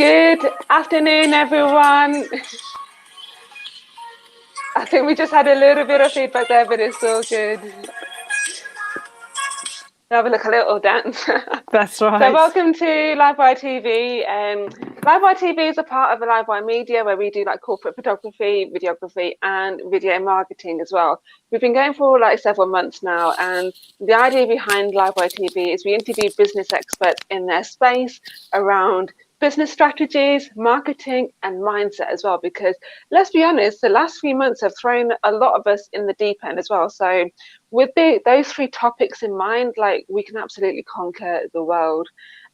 Good afternoon, everyone. I think we just had a little bit of feedback there, but it's all good. Have a look, a little dance. That's right. So welcome to Livewire TV. Livewire TV is a part of the Livewire Media where we do like corporate photography, videography, and video marketing as well. We've been going for like several months now, and the idea behind Livewire TV is we interview business experts in their space around business strategies, marketing, and mindset as well, because let's be honest, the last few months have thrown a lot of us in the deep end as well. So with those three topics in mind, like we can absolutely conquer the world.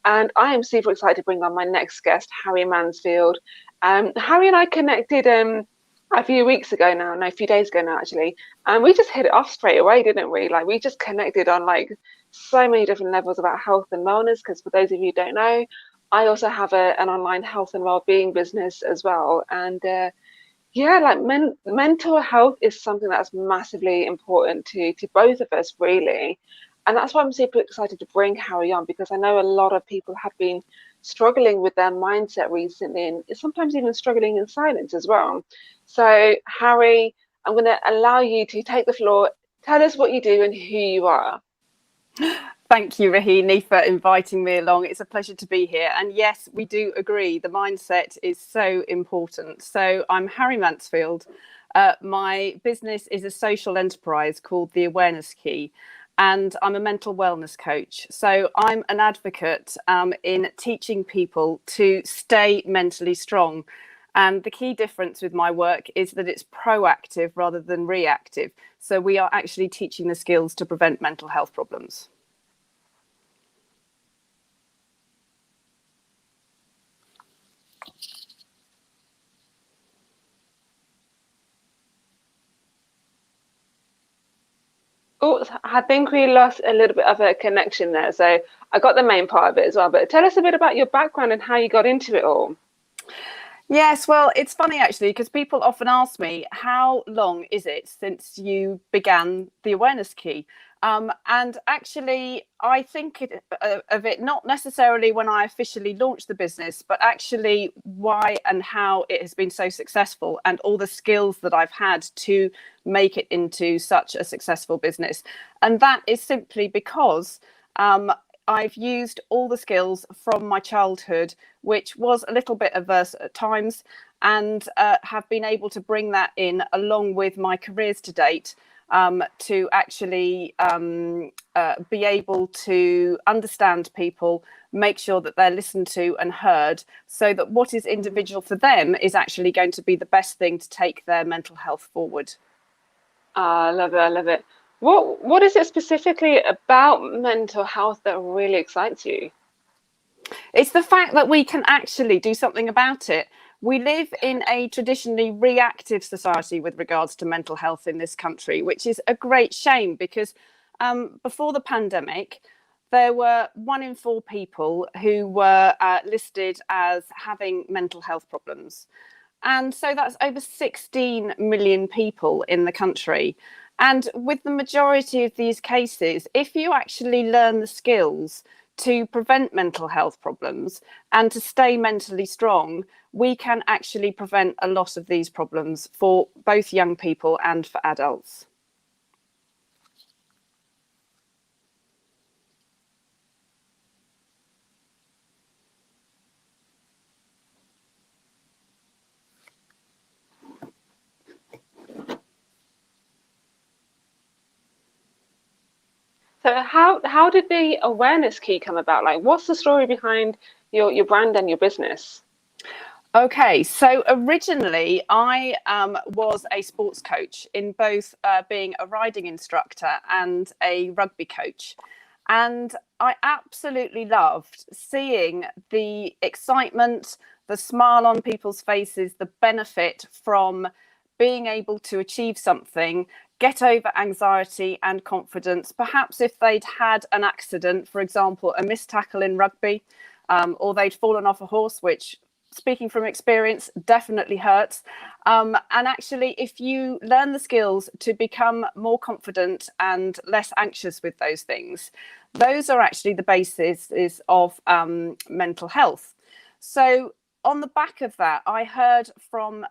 And I am super excited to bring on my next guest, Harry Mansfield. Harry and I connected a few weeks ago now, no, a few days ago now actually, and we just hit it off straight away, didn't we? Like we just connected on like so many different levels about health and wellness, because for those of you who don't know, I also have an online health and well-being business as well. And yeah, like mental health is something that's massively important to both of us, really. And that's why I'm super excited to bring Harry on, because I know a lot of people have been struggling with their mindset recently, and sometimes even struggling in silence as well. So Harry, I'm going to allow you to take the floor. Tell us what you do and who you are. Thank you, Rahini, for inviting me along. It's a pleasure to be here. And yes, we do agree. The mindset is so important. So I'm Harry Mansfield. My business is a social enterprise called The Awareness Key, and I'm a mental wellness coach. So I'm an advocate in teaching people to stay mentally strong. And the key difference with my work is that it's proactive rather than reactive. So we are actually teaching the skills to prevent mental health problems. Oh, I think we lost a little bit of a connection there. So I got the main part of it as well. But tell us a bit about your background and how you got into it all. Yes, well, it's funny actually, because people often ask me, how long is it since you began the Awareness Key? And actually, I think of it not necessarily when I officially launched the business, but actually why and how it has been so successful and all the skills that I've had to make it into such a successful business. And that is simply because I've used all the skills from my childhood, which was a little bit averse at times, and have been able to bring that in along with my careers to date to actually be able to understand people, make sure that they're listened to and heard, so that what is individual for them is actually going to be the best thing to take their mental health forward. I love it. I love it. What is it specifically about mental health that really excites you? It's the fact that we can actually do something about it. We live in a traditionally reactive society with regards to mental health in this country, which is a great shame, because before the pandemic, there were 1 in 4 people who were listed as having mental health problems. And so that's over 16 million people in the country. And with the majority of these cases, if you actually learn the skills to prevent mental health problems and to stay mentally strong, we can actually prevent a lot of these problems for both young people and for adults. So how did the Awareness Key come about? Like, what's the story behind your brand and your business? Okay, so originally I was a sports coach, in both being a riding instructor and a rugby coach. And I absolutely loved seeing the excitement, the smile on people's faces, the benefit from being able to achieve something, get over anxiety and confidence. Perhaps if they'd had an accident, for example, a missed tackle in rugby, or they'd fallen off a horse, which, speaking from experience, definitely hurts. And actually, if you learn the skills to become more confident and less anxious with those things, those are actually the basis of mental health. So on the back of that, I heard from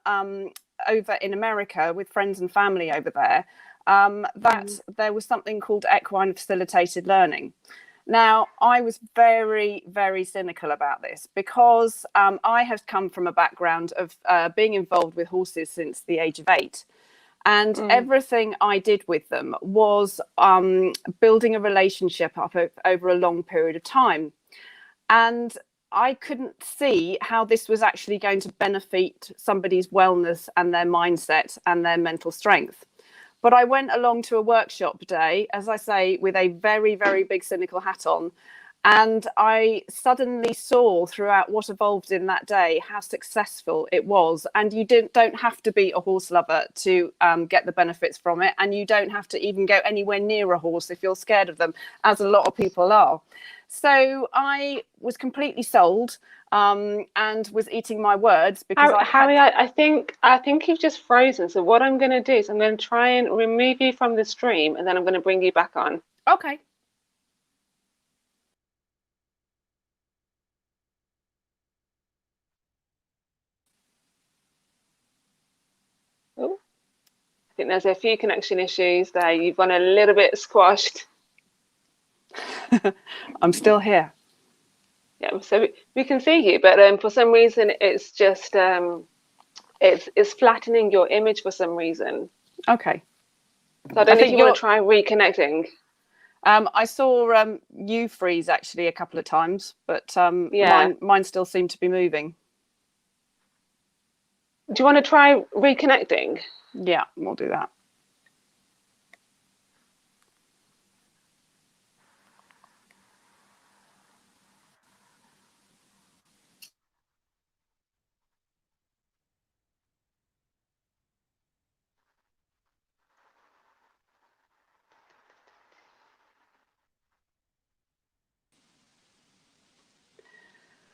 over in America with friends and family over there that there was something called equine facilitated learning. Now, I was very, very cynical about this because I have come from a background of being involved with horses since the age of 8. And everything I did with them was building a relationship up over a long period of time. And I couldn't see how this was actually going to benefit somebody's wellness and their mindset and their mental strength. But I went along to a workshop day, as I say, with a very, very big cynical hat on. And I suddenly saw throughout what evolved in that day how successful it was. And you don't have to be a horse lover to get the benefits from it. And you don't have to even go anywhere near a horse if you're scared of them, as a lot of people are. So I was completely sold and was eating my words because Harry, I think you've just frozen. So what I'm going to do is I'm going to try and remove you from the stream, and then I'm going to bring you back on. Okay. Oh, I think there's a few connection issues there. You've gone a little bit squashed. I'm still here. Yeah, so we can see you, but for some reason it's just it's flattening your image for some reason. Okay. So I don't know if you want to try reconnecting. I saw you freeze actually a couple of times, but mine still seemed to be moving. Do you want to try reconnecting? Yeah, we'll do that.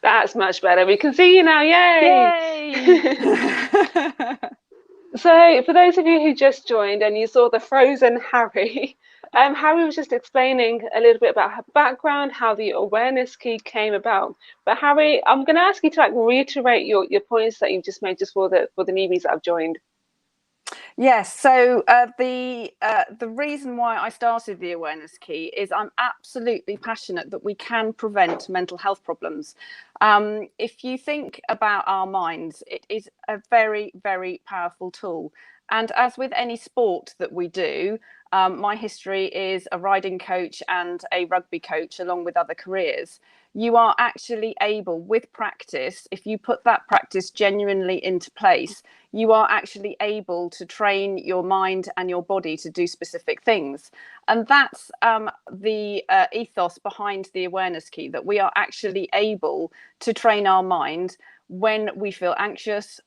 That's much better. We can see you now. Yay! Yay! So for those of you who just joined and you saw the frozen Harry, Harry was just explaining a little bit about her background, how the awareness key came about. But Harry, I'm going to ask you to reiterate your points that you just made just for the newbies that have joined. Yes, so the reason why I started the awareness key is I'm absolutely passionate that we can prevent mental health problems. If you think about our minds, it is a very, very powerful tool. And as with any sport that we do, my history is a riding coach and a rugby coach, along with other careers. You are actually able, with practice, if you put that practice genuinely into place, you are actually able to train your mind and your body to do specific things. And that's the ethos behind the awareness key, that we are actually able to train our mind when we feel anxious,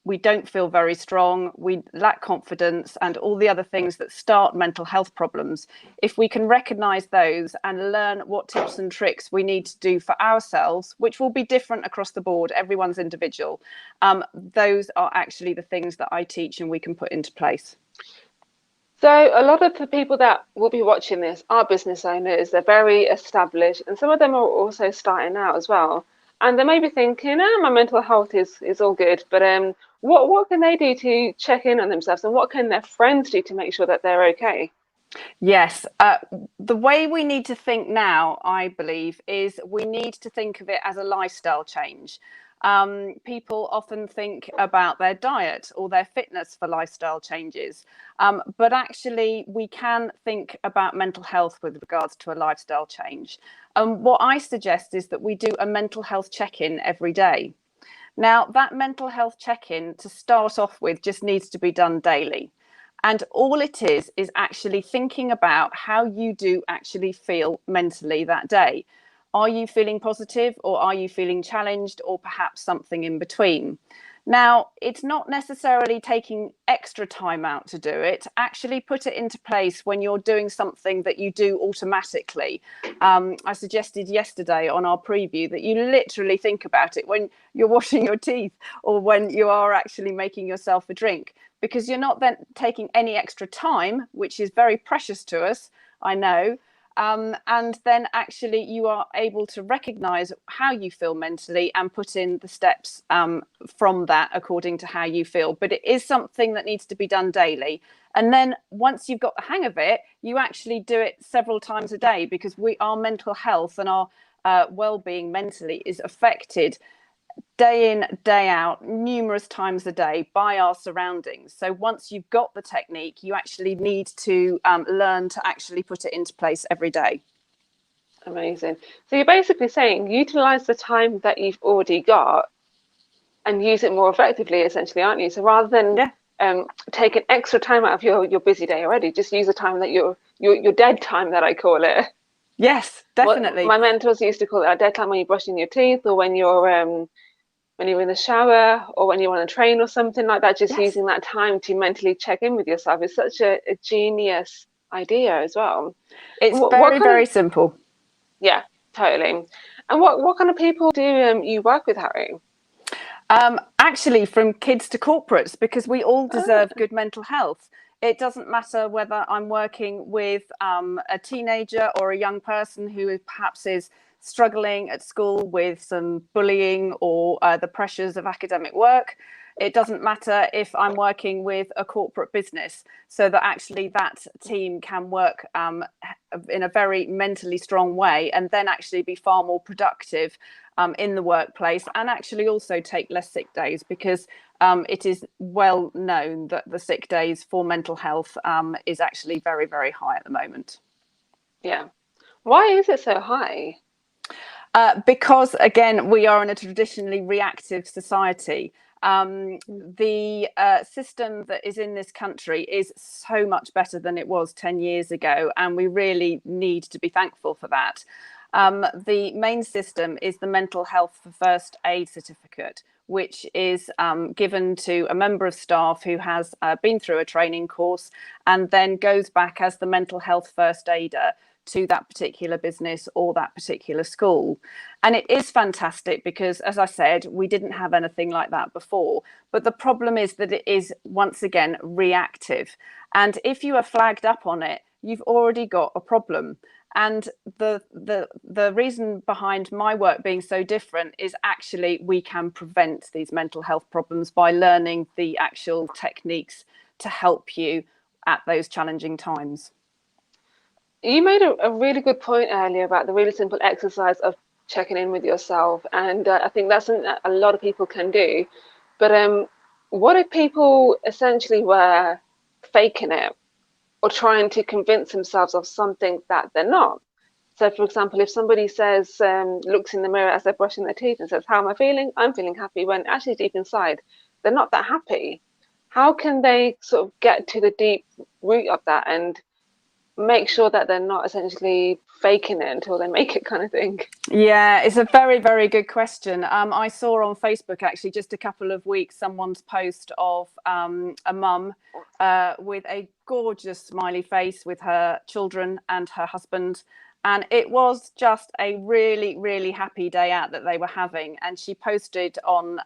we don't feel very strong, we lack confidence, and all the other things that start mental health problems. If we can recognize those and learn what tips and tricks we need to do for ourselves, which will be different across the board, everyone's individual, those are actually the things that I teach and we can put into place. So a lot of the people that will be watching this are business owners. They're very established, and some of them are also starting out as well. And they may be thinking, my mental health is all good, but what can they do to check in on themselves, and what can their friends do to make sure that they're okay? Yes, the way we need to think now, I believe, is we need to think of it as a lifestyle change. People often think about their diet or their fitness for lifestyle changes, but actually we can think about mental health with regards to a lifestyle change. What I suggest is that we do a mental health check-in every day. Now, that mental health check-in, to start off with, just needs to be done daily. And all it is actually thinking about how you do actually feel mentally that day. Are you feeling positive, or are you feeling challenged, or perhaps something in between? Now, it's not necessarily taking extra time out to do it. Actually put it into place when you're doing something that you do automatically. I suggested yesterday on our preview that you literally think about it when you're washing your teeth or when you are actually making yourself a drink, because you're not then taking any extra time, which is very precious to us, I know. And then actually you are able to recognize how you feel mentally and put in the steps from that according to how you feel. But it is something that needs to be done daily. And then once you've got the hang of it, you actually do it several times a day, because our mental health and our well-being mentally is affected day in, day out, numerous times a day by our surroundings. So once you've got the technique, you actually need to learn to actually put it into place every day. Amazing. So you're basically saying utilize the time that you've already got and use it more effectively, essentially, aren't you? So rather than taking extra time out of your busy day already, just use the time that your dead time, that I call it. Yes, definitely. My mentors used to call it a dead time when you're brushing your teeth, or when you're in the shower, or when you're on a train or something like that. Just using that time to mentally check in with yourself is such a genius idea as well. It's very simple. Yeah, totally. And what kind of people do you work with, Harry? Actually, from kids to corporates, because we all deserve good mental health. It doesn't matter whether I'm working with a teenager or a young person who perhaps is struggling at school with some bullying or the pressures of academic work. It doesn't matter if I'm working with a corporate business, so that actually that team can work in a very mentally strong way, and then actually be far more productive in the workplace, and actually also take less sick days, because it is well known that the sick days for mental health is actually very, very high at the moment. Yeah. Why is it so high? Because, again, we are in a traditionally reactive society. The system that is in this country is so much better than it was 10 years ago, and we really need to be thankful for that. The main system is the mental health first aid certificate, which is given to a member of staff who has been through a training course, and then goes back as the mental health first aider to that particular business or that particular school. And it is fantastic because, as I said, we didn't have anything like that before. But the problem is that it is, once again, reactive. And if you are flagged up on it, you've already got a problem. And the reason behind my work being so different is actually we can prevent these mental health problems by learning the actual techniques to help you at those challenging times. You made a really good point earlier about the really simple exercise of checking in with yourself, and I think that's something that a lot of people can do. But what if people essentially were faking it, or trying to convince themselves of something that they're not? So, for example, if somebody says, looks in the mirror as they're brushing their teeth and says, "How am I feeling? I'm feeling happy," when actually deep inside they're not that happy. How can they sort of get to the deep root of that and make sure that they're not essentially faking it until they make it, kind of thing? Yeah, it's a very, very good question. I saw on Facebook actually just a couple of weeks someone's post of a mum with a gorgeous smiley face with her children and her husband. And it was just a really, really happy day out that they were having. And she posted on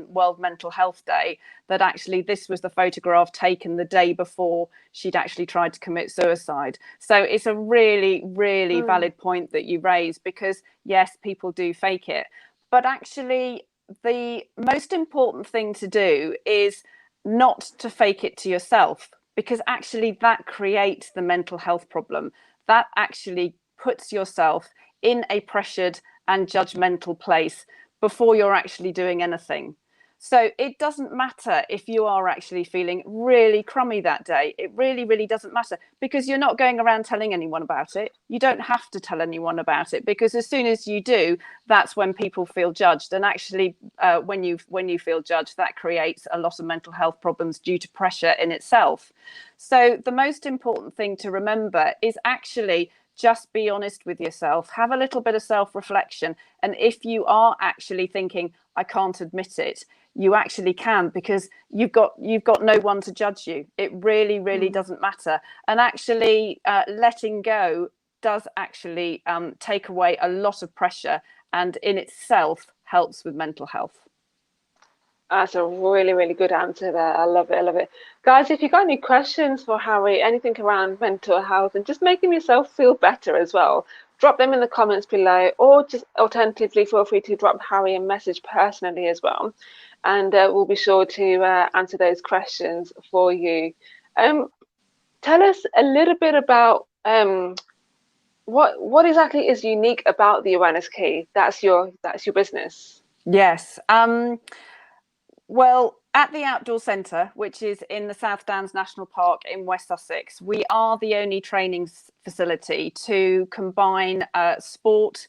World Mental Health Day that actually this was the photograph taken the day before she'd actually tried to commit suicide. So it's a really, really valid point that you raise, because yes, people do fake it. But actually, the most important thing to do is not to fake it to yourself, because actually that creates the mental health problem. That actually puts yourself in a pressured and judgmental place before you're actually doing anything. So it doesn't matter if you are actually feeling really crummy that day. It really, really doesn't matter, because you're not going around telling anyone about it. You don't have to tell anyone about it, because as soon as you do, that's when people feel judged. And actually, when you feel judged, that creates a lot of mental health problems due to pressure in itself. So the most important thing to remember is actually just be honest with yourself, have a little bit of self-reflection. And if you are actually thinking, I can't admit it, you actually can, because you've got no one to judge you. It really, really doesn't matter. And actually letting go does actually take away a lot of pressure, and in itself helps with mental health. That's a really, really good answer there. I love it. I love it. Guys, if you've got any questions for Harry, anything around mental health and just making yourself feel better as well, drop them in the comments below, or just alternatively, feel free to drop Harry a message personally as well. And we'll be sure to answer those questions for you. Tell us a little bit about what exactly is unique about the Awareness Key. That's your business. Yes. Well, at the Outdoor Centre, which is in the South Downs National Park in West Sussex, we are the only training facility to combine sport,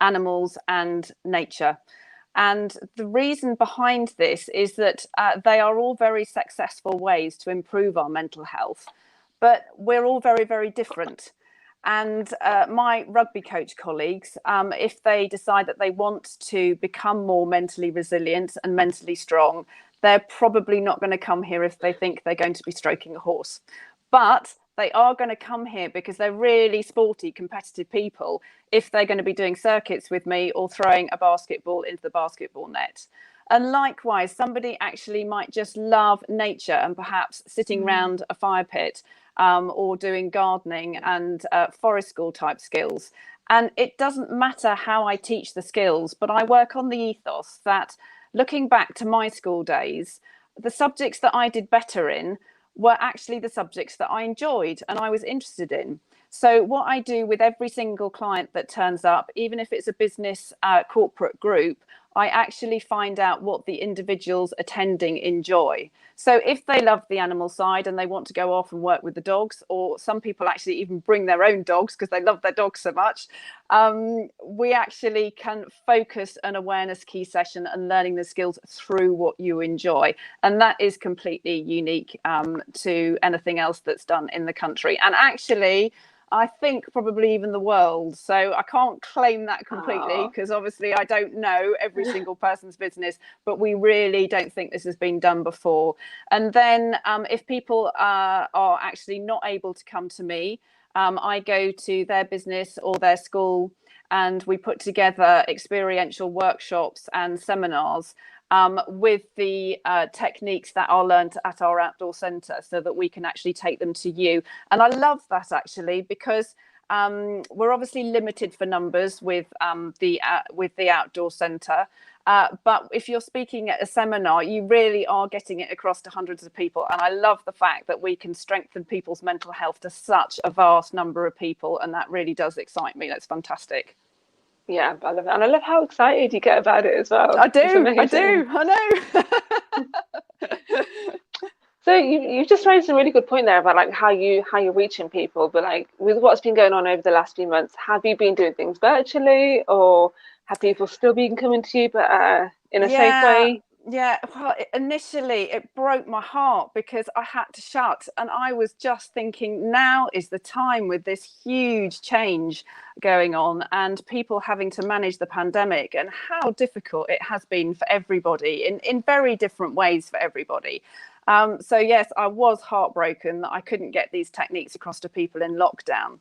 animals and nature. And the reason behind this is that they are all very successful ways to improve our mental health, but we're all very, very different. And my rugby coach colleagues, if they decide that they want to become more mentally resilient and mentally strong, they're probably not going to come here if they think they're going to be stroking a horse. But they are going to come here because they're really sporty, competitive people if they're going to be doing circuits with me or throwing a basketball into the basketball net. And likewise, somebody actually might just love nature and perhaps sitting round a fire pit or doing gardening and forest school type skills. And it doesn't matter how I teach the skills, but I work on the ethos that looking back to my school days, the subjects that I did better in were actually the subjects that I enjoyed and I was interested in. So what I do with every single client that turns up, even if it's a business corporate group, I actually find out what the individuals attending enjoy. So if they love the animal side and they want to go off and work with the dogs, or some people actually even bring their own dogs because they love their dogs so much, we actually can focus an awareness key session and learning the skills through what you enjoy. And that is completely unique to anything else that's done in the country. And actually, I think probably even the world. So I can't claim that completely because obviously I don't know every single person's business, but we really don't think this has been done before. And then if people are actually not able to come to me, I go to their business or their school and we put together experiential workshops and seminars with the techniques that are learned at our outdoor centre so that we can actually take them to you. And I love that actually because we're obviously limited for numbers with the outdoor centre. But if you're speaking at a seminar, you really are getting it across to hundreds of people. And I love the fact that we can strengthen people's mental health to such a vast number of people. And that really does excite me. That's fantastic. Yeah, I love it. And I love how excited you get about it as well. I do, I know. So you've just raised a really good point there about like how you're reaching people, but like with what's been going on over the last few months, have you been doing things virtually or have people still been coming to you but in a safe way? Yeah, well, initially it broke my heart because I had to shut and I was just thinking now is the time with this huge change going on and people having to manage the pandemic and how difficult it has been for everybody in very different ways for everybody. So yes, I was heartbroken that I couldn't get these techniques across to people in lockdown.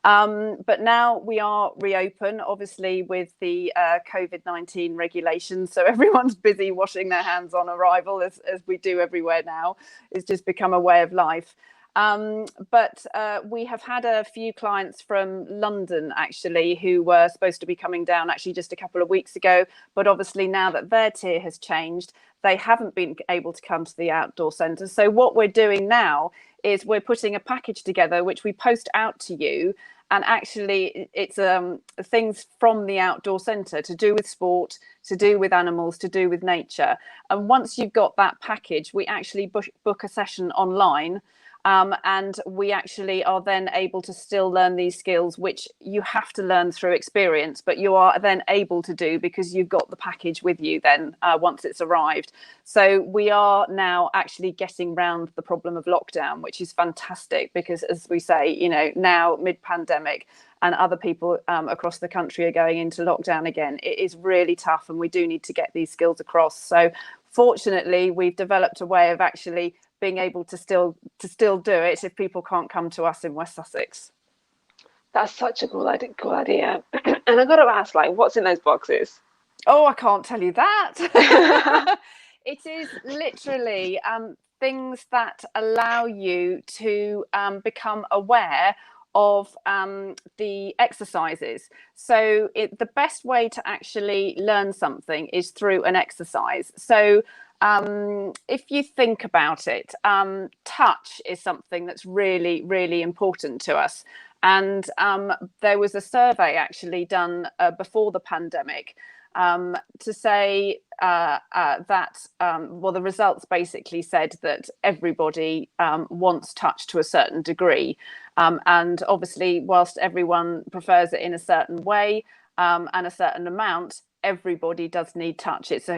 But now we are reopen, obviously, with the COVID-19 regulations. So everyone's busy washing their hands on arrival, as we do everywhere now. It's just become a way of life. But we have had a few clients from London, actually, who were supposed to be coming down actually just a couple of weeks ago. But obviously now that their tier has changed, they haven't been able to come to the outdoor centre. So what we're doing now is we're putting a package together, which we post out to you. And actually, it's things from the outdoor centre to do with sport, to do with animals, to do with nature. And once you've got that package, we actually book a session online. And we actually are then able to still learn these skills, which you have to learn through experience, but you are then able to do because you've got the package with you then once it's arrived. So we are now actually getting round the problem of lockdown, which is fantastic because, as we say, you know, now mid-pandemic and other people across the country are going into lockdown again. It is really tough and we do need to get these skills across. So fortunately, we've developed a way of actually being able to still do it if people can't come to us in West Sussex. That's such a cool idea. And I got to ask, like, what's in those boxes? Oh, I can't tell you that. It is literally things that allow you to become aware of the exercises. So the best way to actually learn something is through an exercise. So if you think about it, touch is something that's really, really important to us. And there was a survey actually done before the pandemic to say that, well, the results basically said that everybody wants touch to a certain degree. And obviously, whilst everyone prefers it in a certain way and a certain amount, everybody does need touch. It's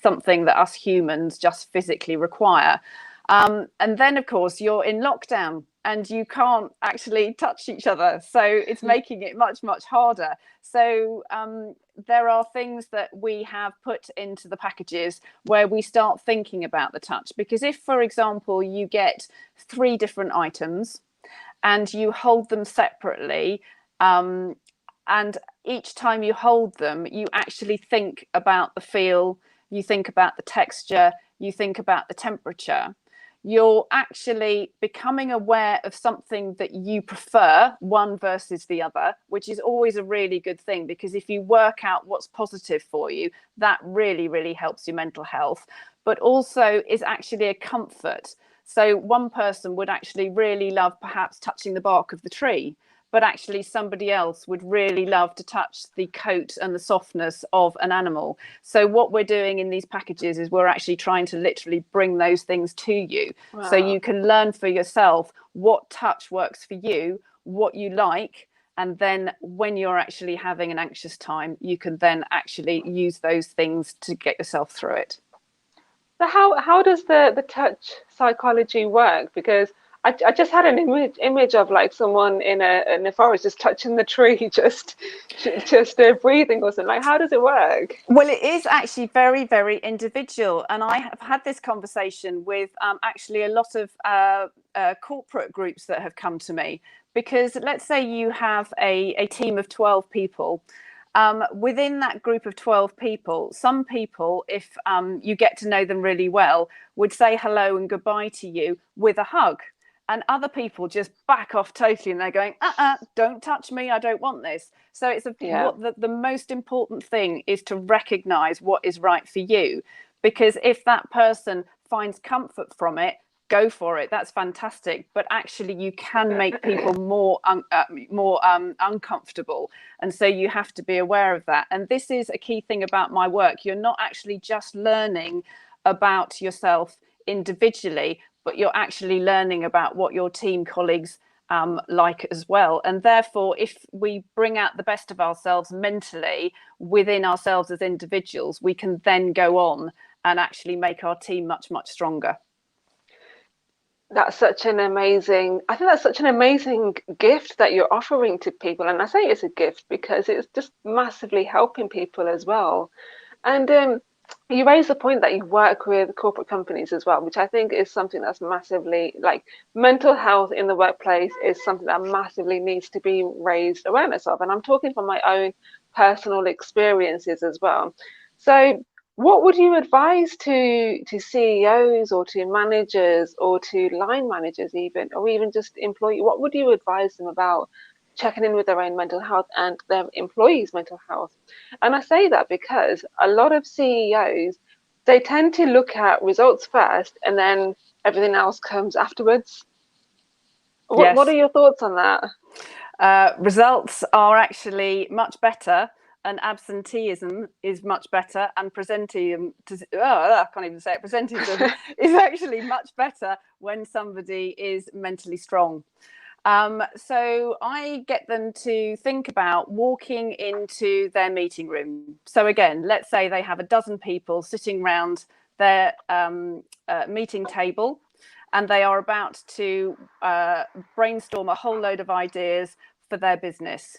something that us humans just physically require. And then, of course, you're in lockdown and you can't actually touch each other. So it's making it much, much harder. So there are things that we have put into the packages where we start thinking about the touch. Because if, for example, you get 3 different items and you hold them separately, and each time you hold them, you actually think about the feel, you think about the texture, you think about the temperature. You're actually becoming aware of something that you prefer, one versus the other, which is always a really good thing, because if you work out what's positive for you, that really, really helps your mental health, but also is actually a comfort. So one person would actually really love perhaps touching the bark of the tree, but actually somebody else would really love to touch the coat and the softness of an animal. So what we're doing in these packages is we're actually trying to literally bring those things to you. Wow. So you can learn for yourself what touch works for you, what you like, and then when you're actually having an anxious time, you can then actually use those things to get yourself through it. So how does the touch psychology work? Because I just had an image of like someone in a forest just touching the tree, just breathing or something. Like, how does it work? Well, it is actually very, very individual, and I have had this conversation with actually a lot of corporate groups that have come to me, because let's say you have a team of 12 people. Within that group of 12 people, some people, if you get to know them really well, would say hello and goodbye to you with a hug. And other people just back off totally, and they're going, don't touch me, I don't want this. So it's the most important thing is to recognize what is right for you, because if that person finds comfort from it, go for it. That's fantastic. But actually, you can make people more uncomfortable, and so you have to be aware of that. And this is a key thing about my work. You're not actually just learning about yourself individually, but you're actually learning about what your team colleagues like as well. And therefore, if we bring out the best of ourselves mentally within ourselves as individuals, we can then go on and actually make our team much, much stronger. I think that's such an amazing gift that you're offering to people. And I say it's a gift because it's just massively helping people as well. And you raise the point that you work with corporate companies as well, which I think is something that's massively, like, mental health in the workplace is something that massively needs to be raised awareness of. And I'm talking from my own personal experiences as well. So what would you advise to CEOs or to managers or to line managers even, or even just employees? What would you advise them about checking in with their own mental health and their employees' mental health? And I say that because a lot of CEOs, they tend to look at results first and then everything else comes afterwards. What are your thoughts on that? Results are actually much better, and absenteeism is much better, and presenteeism, I can't even say it, presenteeism is actually much better when somebody is mentally strong. So I get them to think about walking into their meeting room. So again, let's say they have a dozen people sitting around their meeting table, and they are about to brainstorm a whole load of ideas for their business.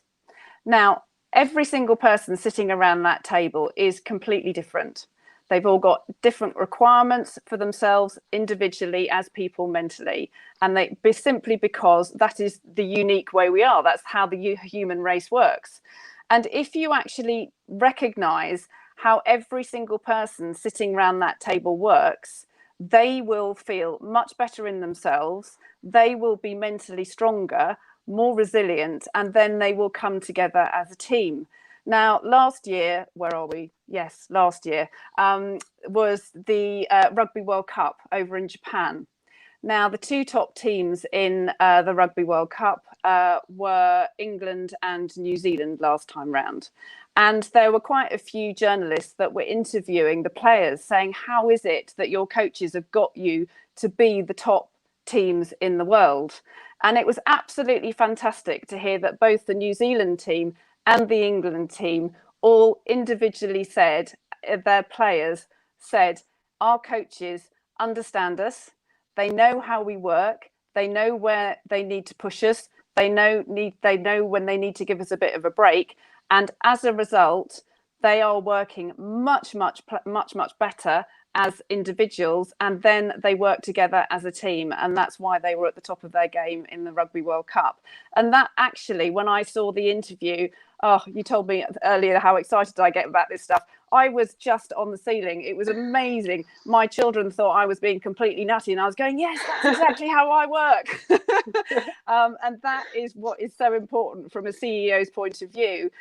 Now, every single person sitting around that table is completely different. They've all got different requirements for themselves individually as people mentally. And simply because that is the unique way we are. That's how the human race works. And if you actually recognize how every single person sitting around that table works, they will feel much better in themselves. They will be mentally stronger, more resilient, and then they will come together as a team. Now, last year, where are we? Yes, last year was the Rugby World Cup over in Japan. Now, the two top teams in the Rugby World Cup were England and New Zealand last time round. And there were quite a few journalists that were interviewing the players saying, how is it that your coaches have got you to be the top teams in the world? And it was absolutely fantastic to hear that both the New Zealand team and the England team all individually said, their players said, our coaches understand us. They know how we work. They know where they need to push us. They know when they need to give us a bit of a break. And as a result, they are working much better as individuals, and then they work together as a team, and that's why they were at the top of their game in the Rugby World Cup. And that actually, when I saw the interview, you told me earlier how excited I get about this stuff. I was just on the ceiling. It was amazing. My children thought I was being completely nutty, and I was going, yes, that's exactly how I work. And that is what is so important from a CEO's point of view,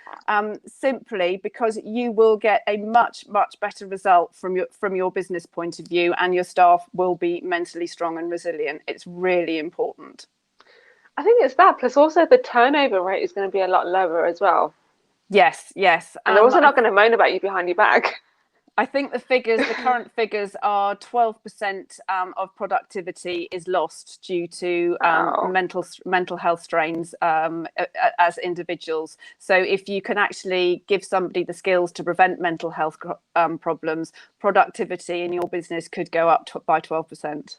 simply because you will get a much better result from your business point of view, and your staff will be mentally strong and resilient. It's really important. I think it's that, plus also the turnover rate is going to be a lot lower as well. Yes. And they're also not going to moan about you behind your back. I think the current figures are 12% of productivity is lost due to mental health strains as individuals. So if you can actually give somebody the skills to prevent mental health problems, productivity in your business could go up by 12%.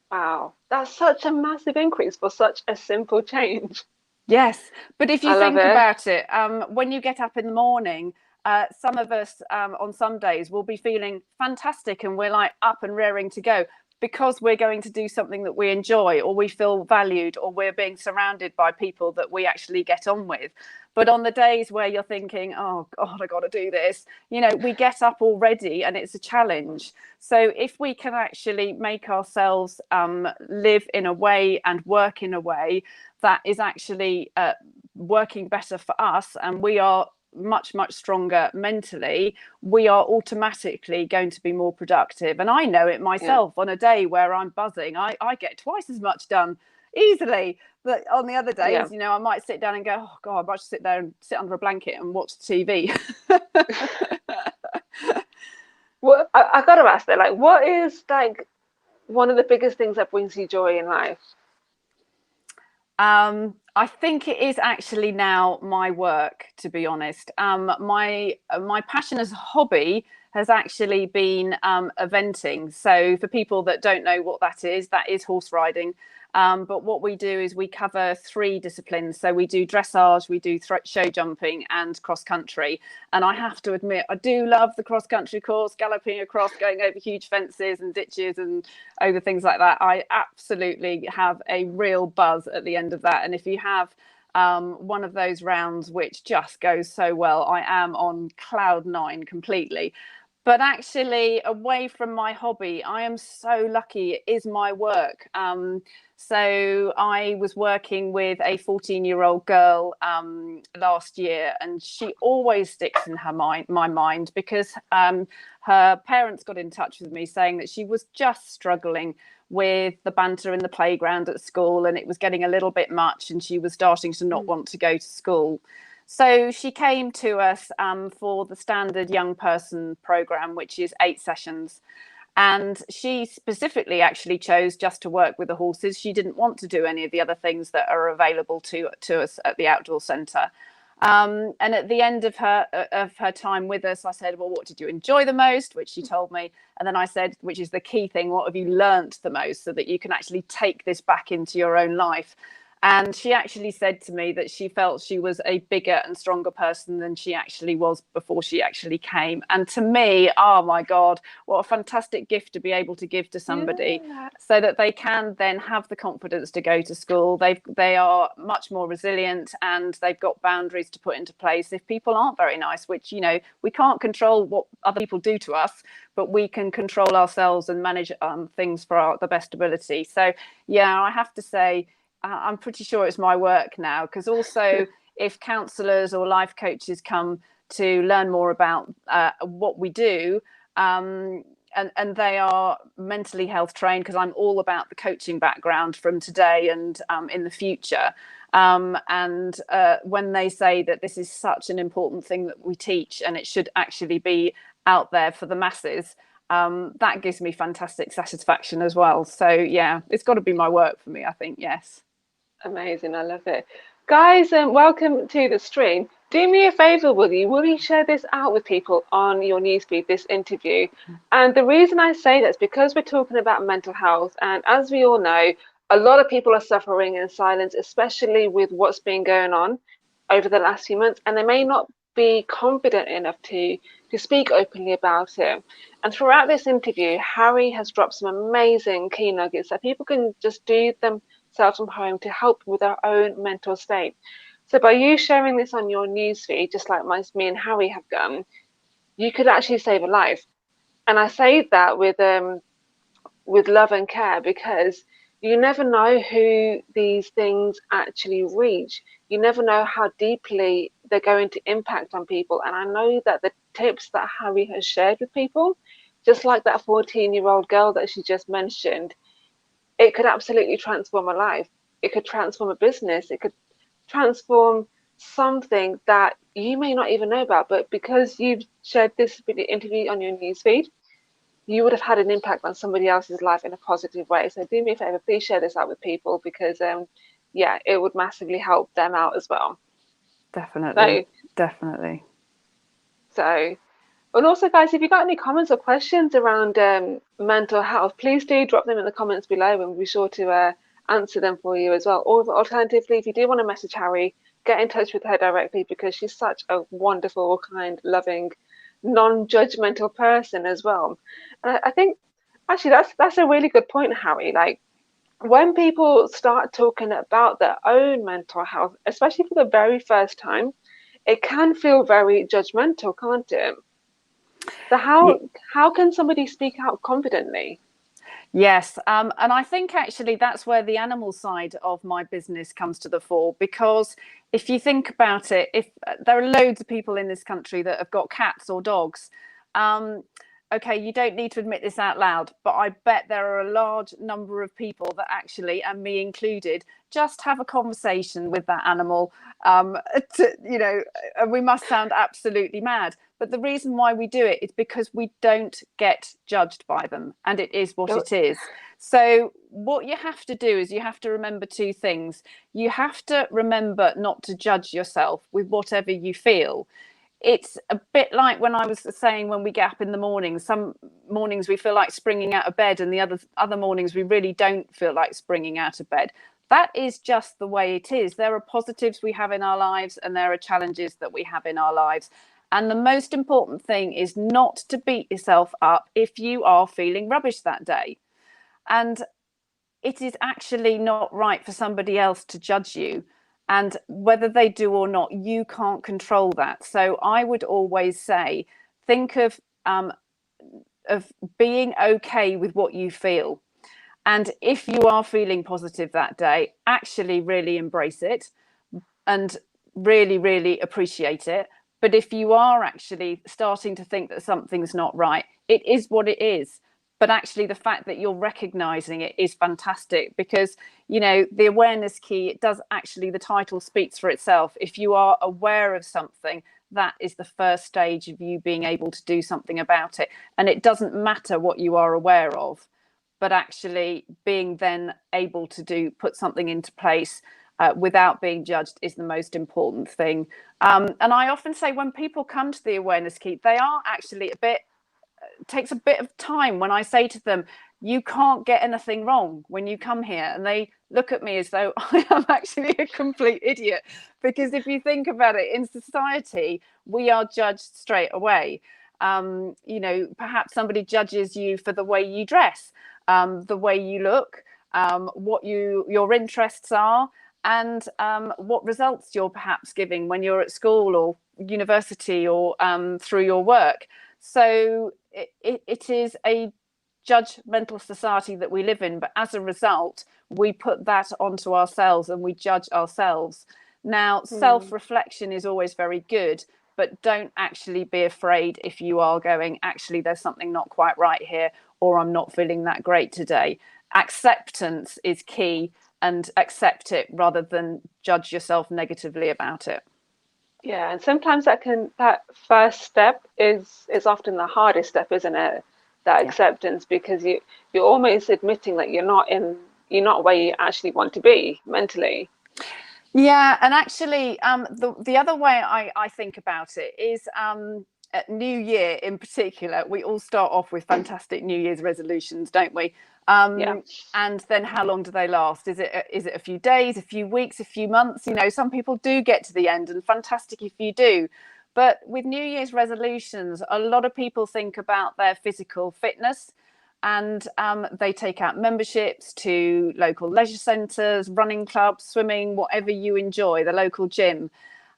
Wow, that's such a massive increase for such a simple change. Yes, but if you think about it, when you get up in the morning, some of us on some days will be feeling fantastic and we're like up and raring to go because we're going to do something that we enjoy, or we feel valued, or we're being surrounded by people that we actually get on with. But on the days where you're thinking, oh God, I got to do this, we get up already and it's a challenge. So if we can actually make ourselves live in a way and work in a way that is actually working better for us, and we are much stronger mentally, we are automatically going to be more productive. And I know it myself. On a day where I'm buzzing, I get twice as much done easily. But on the other days, I might sit down and go, oh God, I might just sit there and sit under a blanket and watch the TV. Well, I got to ask though, like, what is like one of the biggest things that brings you joy in life? I think it is actually now my work, to be honest. My passion as a hobby has actually been eventing. So for people that don't know what that is horse riding. But what we do is we cover 3 disciplines. So we do dressage, we do show jumping, and cross country. And I have to admit, I do love the cross country course, galloping across, going over huge fences and ditches and over things like that. I absolutely have a real buzz at the end of that. And if you have one of those rounds which just goes so well, I am on cloud 9 completely. But actually, away from my hobby, I am so lucky. It is my work. So I was working with a 14-year-old girl last year, and she always sticks in my mind because her parents got in touch with me saying that she was just struggling with the banter in the playground at school, and it was getting a little bit much, and she was starting to not want to go to school. So she came to us for the standard young person program, which is 8 sessions. And she specifically actually chose just to work with the horses. She didn't want to do any of the other things that are available to us at the outdoor centre. And at the end of her time with us, I said, well, what did you enjoy the most? Which she told me. And then I said, which is the key thing, what have you learnt the most, so that you can actually take this back into your own life? And she actually said to me that she felt she was a bigger and stronger person than she actually was before she actually came. And to me, oh my God, what a fantastic gift to be able to give to somebody, so that they can then have the confidence to go to school. They are much more resilient, and they've got boundaries to put into place if people aren't very nice, which, you know, we can't control what other people do to us, but we can control ourselves and manage things for the best ability. So yeah, I have to say, I'm pretty sure it's my work now, because also if counsellors or life coaches come to learn more about what we do, and they are mentally health trained, because I'm all about the coaching background from today and in the future. And when they say that this is such an important thing that we teach, and it should actually be out there for the masses, that gives me fantastic satisfaction as well. So yeah, it's got to be my work for me, I think. Yes. Amazing, I love it. Guys, welcome to the stream. Do me a favor, will you? Will you share this out with people on your newsfeed, this interview? And the reason I say that is because we're talking about mental health. And as we all know, a lot of people are suffering in silence, especially with what's been going on over the last few months. And they may not be confident enough to speak openly about it. And throughout this interview, Harry has dropped some amazing key nuggets that people can just do themselves from home to help with their own mental state. So by you sharing this on your newsfeed, just like me and Harry have done, you could actually save a life. And I say that with love and care, because you never know who these things actually reach. You never know how deeply they're going to impact on people. And I know that the tips that Harry has shared with people, just like that 14-year-old girl that she just mentioned, it could absolutely transform a life. It could transform a business. It could transform something that you may not even know about. But because you've shared this interview on your newsfeed, you would have had an impact on somebody else's life in a positive way. So do me a favor, please share this out with people, because yeah, it would massively help them out as well. Definitely. Definitely. So, and also, guys, if you've got any comments or questions around mental health, please do drop them in the comments below, and we'll be sure to answer them for you as well. Or alternatively, if you do want to message Harry, get in touch with her directly, because she's such a wonderful, kind, loving, non-judgmental person as well. And I think actually that's a really good point, Harry. Like, when people start talking about their own mental health, especially for the very first time, it can feel very judgmental, can't it? So how can somebody speak out confidently? Yes, and I think actually that's where the animal side of my business comes to the fore, because if you think about it, if there are loads of people in this country that have got cats or dogs, okay, you don't need to admit this out loud, but I bet there are a large number of people that actually, and me included, just have a conversation with that animal. You know, we must sound absolutely mad, but the reason why we do it is because we don't get judged by them, and it is what it is. So what you have to do is you have to remember two things. You have to remember not to judge yourself with whatever you feel. It's a bit like when I was saying, when we get up in the morning, some mornings we feel like springing out of bed, and the other mornings we really don't feel like springing out of bed. That is just the way it is. There are positives we have in our lives, and there are challenges that we have in our lives. And the most important thing is not to beat yourself up if you are feeling rubbish that day. And it is actually not right for somebody else to judge you. And whether they do or not, you can't control that. So I would always say, think of being okay with what you feel. And if you are feeling positive that day, actually really embrace it and really, really appreciate it. But if you are actually starting to think that something's not right, it is what it is. But actually the fact that you're recognizing it is fantastic, because, you know, the awareness key, it does actually, the title speaks for itself. If you are aware of something, that is the first stage of you being able to do something about it. And it doesn't matter what you are aware of, but actually being then able to put something into place without being judged is the most important thing. And I often say, when people come to the awareness key, they are actually takes a bit of time when I say to them, you can't get anything wrong when you come here. And they look at me as though I am actually a complete idiot. Because if you think about it, in society, we are judged straight away. You know, perhaps somebody judges you for the way you dress, the way you look, what your interests are, and what results you're perhaps giving when you're at school or university or through your work. So it is a judgmental society that we live in, but as a result, we put that onto ourselves and we judge ourselves. Now, self-reflection is always very good, but don't actually be afraid if you are going, actually, there's something not quite right here, or I'm not feeling that great today. Acceptance is key, and accept it rather than judge yourself negatively about it. Yeah, and sometimes that first step is often the hardest step, isn't it? That acceptance, because you're almost admitting that you're not where you actually want to be mentally. Yeah, and actually, the other way I think about it is at New Year in particular, we all start off with fantastic New Year's resolutions, don't we? Yeah. And then how long do they last? Is it a few days, a few weeks, a few months? You know, some people do get to the end, and fantastic if you do. But with New Year's resolutions, a lot of people think about their physical fitness, and they take out memberships to local leisure centres, running clubs, swimming, whatever you enjoy, the local gym.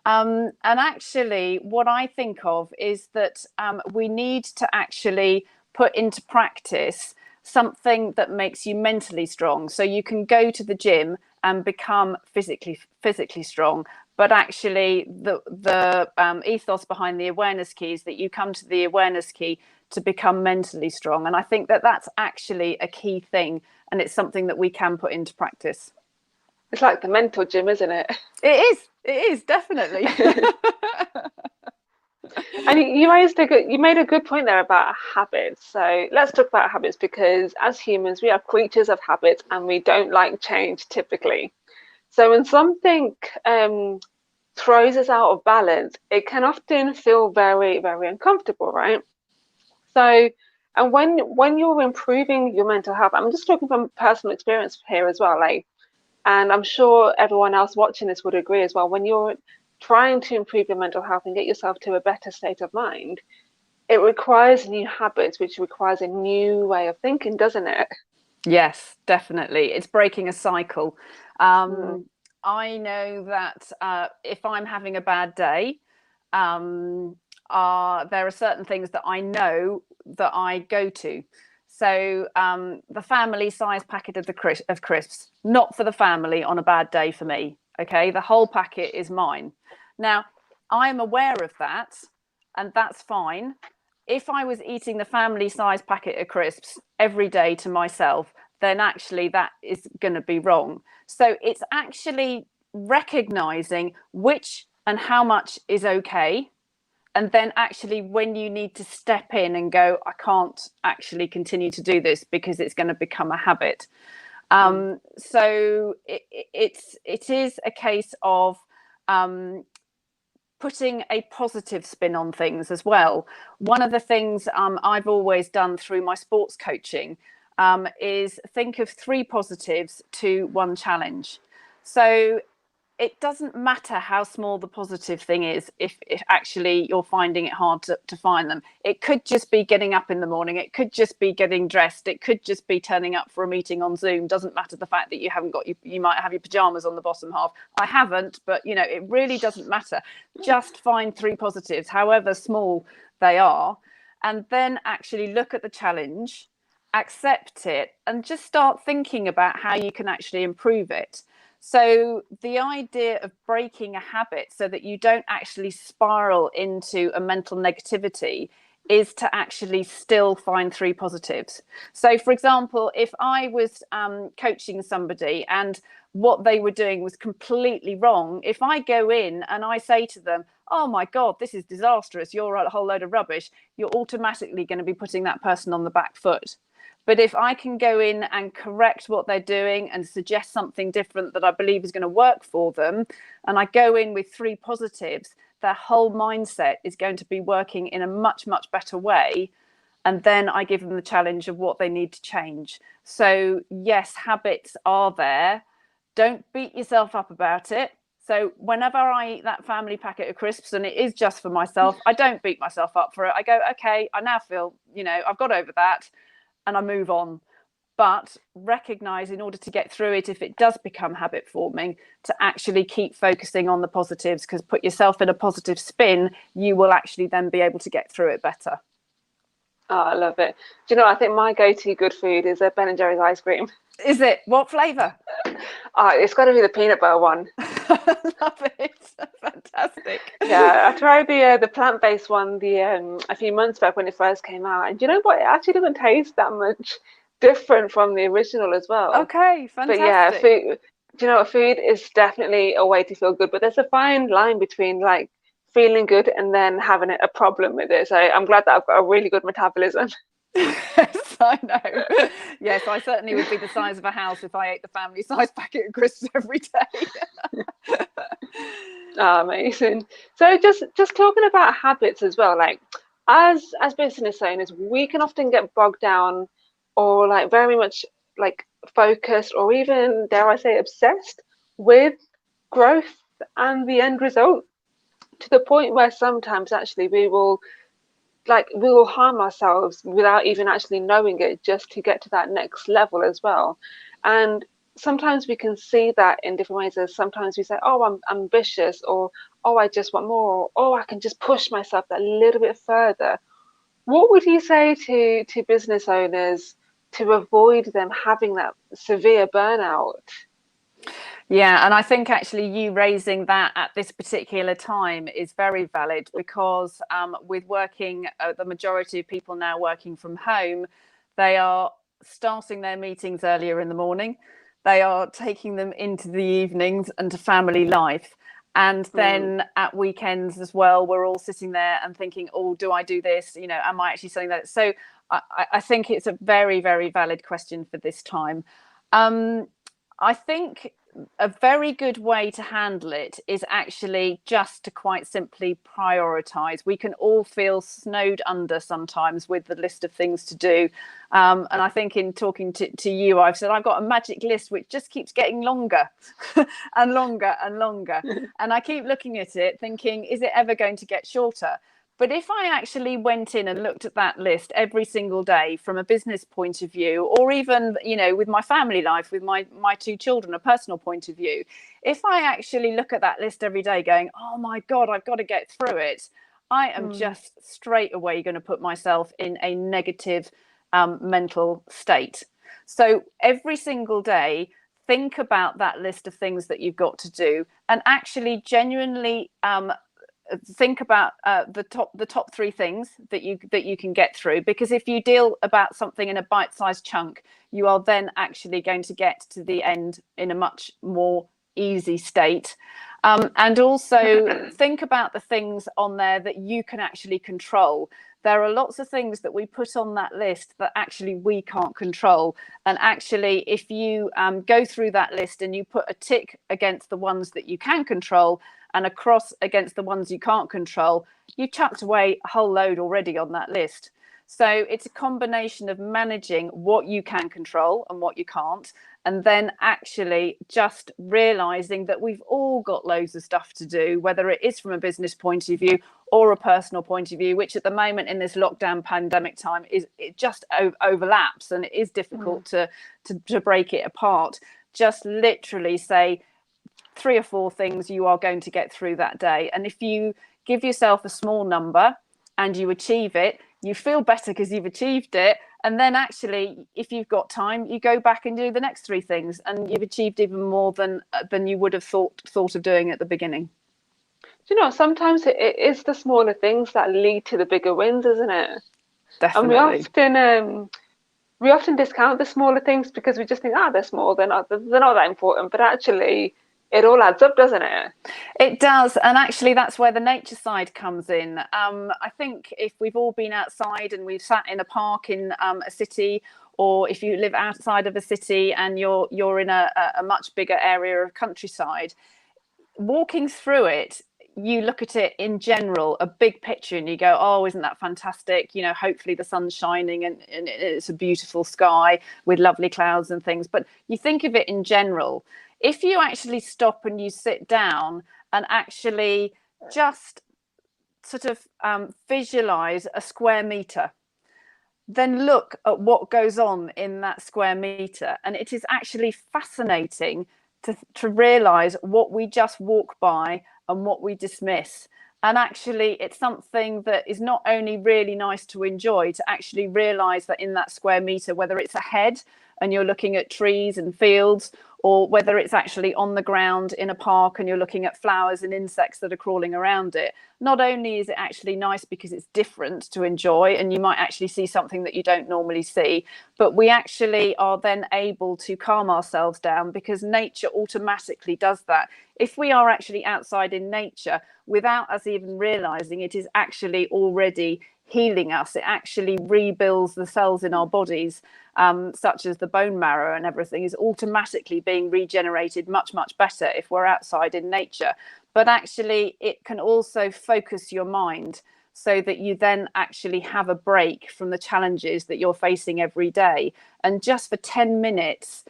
And actually, what I think of is that we need to actually put into practice something that makes you mentally strong. So you can go to the gym and become physically strong. But actually, the ethos behind the awareness key is that you come to the awareness key to become mentally strong. And I think that that's actually a key thing. And it's something that we can put into practice. It's like the mental gym, isn't it? It is definitely. And you made a good point there about habits. So let's talk about habits, because as humans, we are creatures of habits and we don't like change typically. So when something throws us out of balance, it can often feel very, very uncomfortable, right? So, and when you're improving your mental health, I'm just talking from personal experience here as well, like, and I'm sure everyone else watching this would agree as well. When you're trying to improve your mental health and get yourself to a better state of mind, it requires new habits, which requires a new way of thinking, doesn't it? Yes, definitely. It's breaking a cycle. I know that if I'm having a bad day, there are certain things that I know that I go to. So the family size packet of crisps, not for the family on a bad day for me. Okay, the whole packet is mine. Now, I'm aware of that, and that's fine. If I was eating the family size packet of crisps every day to myself, then actually that is going to be wrong. So it's actually recognizing which and how much is okay. And then actually when you need to step in and go, I can't actually continue to do this because it's going to become a habit. So it is a case of putting a positive spin on things as well. One of the things I've always done through my sports coaching is think of 3 positives to 1 challenge. So it doesn't matter how small the positive thing is if actually you're finding it hard to find them. It could just be getting up in the morning. It could just be getting dressed. It could just be turning up for a meeting on Zoom. Doesn't matter the fact that you haven't got, you might have your pajamas on the bottom half. I haven't, but you know, it really doesn't matter. Just find 3 positives, however small they are, and then actually look at the challenge, accept it, and just start thinking about how you can actually improve it. So the idea of breaking a habit so that you don't actually spiral into a mental negativity is to actually still find 3 positives. So, for example, if I was coaching somebody and what they were doing was completely wrong, if I go in and I say to them, oh my God, this is disastrous, you're a whole load of rubbish, you're automatically going to be putting that person on the back foot. But if I can go in and correct what they're doing and suggest something different that I believe is going to work for them, and I go in with 3 positives, their whole mindset is going to be working in a much, much better way. And then I give them the challenge of what they need to change. So yes, habits are there. Don't beat yourself up about it. So whenever I eat that family packet of crisps, and it is just for myself, I don't beat myself up for it. I go, okay, I now feel, I've got over that, and I move on. But recognize, in order to get through it, if it does become habit forming, to actually keep focusing on the positives, because put yourself in a positive spin, you will actually then be able to get through it better. Oh, I love it. Do you know, I think my go-to good food is a Ben and Jerry's ice cream. Is it? What flavour? Oh, it's got to be the peanut butter one. Love it. Fantastic. Yeah, I tried the plant-based one a few months back when it first came out, and you know what? It actually doesn't taste that much different from the original as well. Okay, But yeah, fantastic. food. Do you know what? Food is definitely a way to feel good, but there's a fine line between like feeling good and then having a problem with it. So I'm glad that I've got a really good metabolism. Yes, I know. Yes, I certainly would be the size of a house if I ate the family size packet of crisps every day. Oh, amazing. So just talking about habits as well, like as business owners, we can often get bogged down or like very much like focused or even, dare I say, obsessed with growth and the end result, to the point where sometimes actually we will harm ourselves without even actually knowing it, just to get to that next level as well. And sometimes we can see that in different ways. As sometimes we say, oh, I'm ambitious, or oh, I just want more, or oh, I can just push myself that little bit further. What would you say to business owners to avoid them having that severe burnout? Yeah, and I think actually you raising that at this particular time is very valid, because with working, the majority of people now working from home, they are starting their meetings earlier in the morning. They are taking them into the evenings and to family life. And then at weekends as well, we're all sitting there and thinking, oh, do I do this? Am I actually saying that? So I think it's a very, very valid question for this time. I think a very good way to handle it is actually just to quite simply prioritize. We can all feel snowed under sometimes with the list of things to do. And I think in talking to you, I've said I've got a magic list which just keeps getting longer and longer and longer. And I keep looking at it thinking, is it ever going to get shorter? But if I actually went in and looked at that list every single day from a business point of view, or even, with my family life, with my two children, a personal point of view, if I actually look at that list every day going, oh my God, I've got to get through it, I am just straight away going to put myself in a negative mental state. So every single day, think about that list of things that you've got to do, and actually genuinely think about the top three things that you can get through, because if you deal about something in a bite-sized chunk, you are then actually going to get to the end in a much more easy state. And also think about the things on there that you can actually control. There are lots of things that we put on that list that actually we can't control. And actually, if you go through that list and you put a tick against the ones that you can control and a cross against the ones you can't control, you chucked away a whole load already on that list. So it's a combination of managing what you can control and what you can't, and then actually just realizing that we've all got loads of stuff to do, whether it is from a business point of view or a personal point of view, which at the moment in this lockdown pandemic time it just overlaps, and it is difficult to break it apart. Just literally say 3 or 4 things you are going to get through that day. And if you give yourself a small number and you achieve it, you feel better because you've achieved it. And then actually, if you've got time, you go back and do the next 3 things, and you've achieved even more than you would have thought of doing at the beginning. Do you know, sometimes it is the smaller things that lead to the bigger wins, isn't it? Definitely. And we often discount the smaller things because we just think, they're small, they're not that important. But actually, it all adds up, doesn't it? It does. And actually, that's where the nature side comes in. I think if we've all been outside and we've sat in a park in a city, or if you live outside of a city and you're in a much bigger area of countryside, walking through it, you look at it in general, a big picture, and you go, oh, isn't that fantastic? You know, hopefully the sun's shining and it's a beautiful sky with lovely clouds and things. But you think of it in general. If you actually stop and you sit down and actually just sort of visualize a square meter, then look at what goes on in that square meter. And it is actually fascinating to realize what we just walk by and what we dismiss. And actually, it's something that is not only really nice to enjoy, to actually realize that in that square meter, whether it's a head and you're looking at trees and fields, or whether it's actually on the ground in a park and you're looking at flowers and insects that are crawling around it. Not only is it actually nice because it's different to enjoy, and you might actually see something that you don't normally see, but we actually are then able to calm ourselves down, because nature automatically does that. If we are actually outside in nature, without us even realizing, it is actually already healing us. It actually rebuilds the cells in our bodies, such as the bone marrow and everything is automatically being regenerated much, much better if we're outside in nature. But actually, it can also focus your mind so that you then actually have a break from the challenges that you're facing every day. And just for 10 minutes,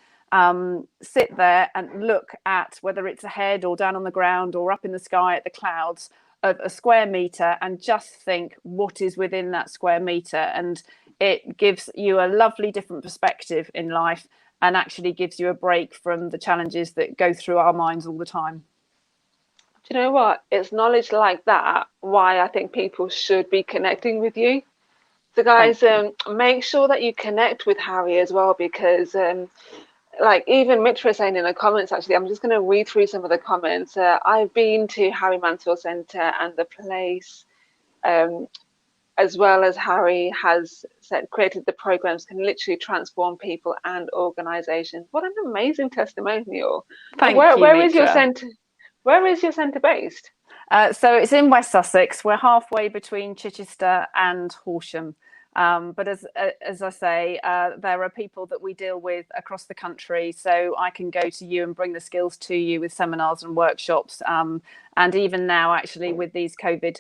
sit there and look at, whether it's ahead or down on the ground or up in the sky at the clouds, of a square meter, and just think what is within that square meter. And it gives you a lovely different perspective in life, and actually gives you a break from the challenges that go through our minds all the time. Do you know what? It's knowledge like that why I think people should be connecting with you. So guys, make sure that you connect with Harry as well, because like even Mitra saying in the comments, actually, I'm just going to read through some of the comments. I've been to Harry Mansfield Centre, and the place, as well as Harry has said, created the programs, can literally transform people and organisations. What an amazing testimonial. Thank you, where is your Mitra. centre? Where is your centre based? So it's in West Sussex. We're halfway between Chichester and Horsham. But as I say, there are people that we deal with across the country, so I can go to you and bring the skills to you with seminars and workshops. And even now, actually, with these COVID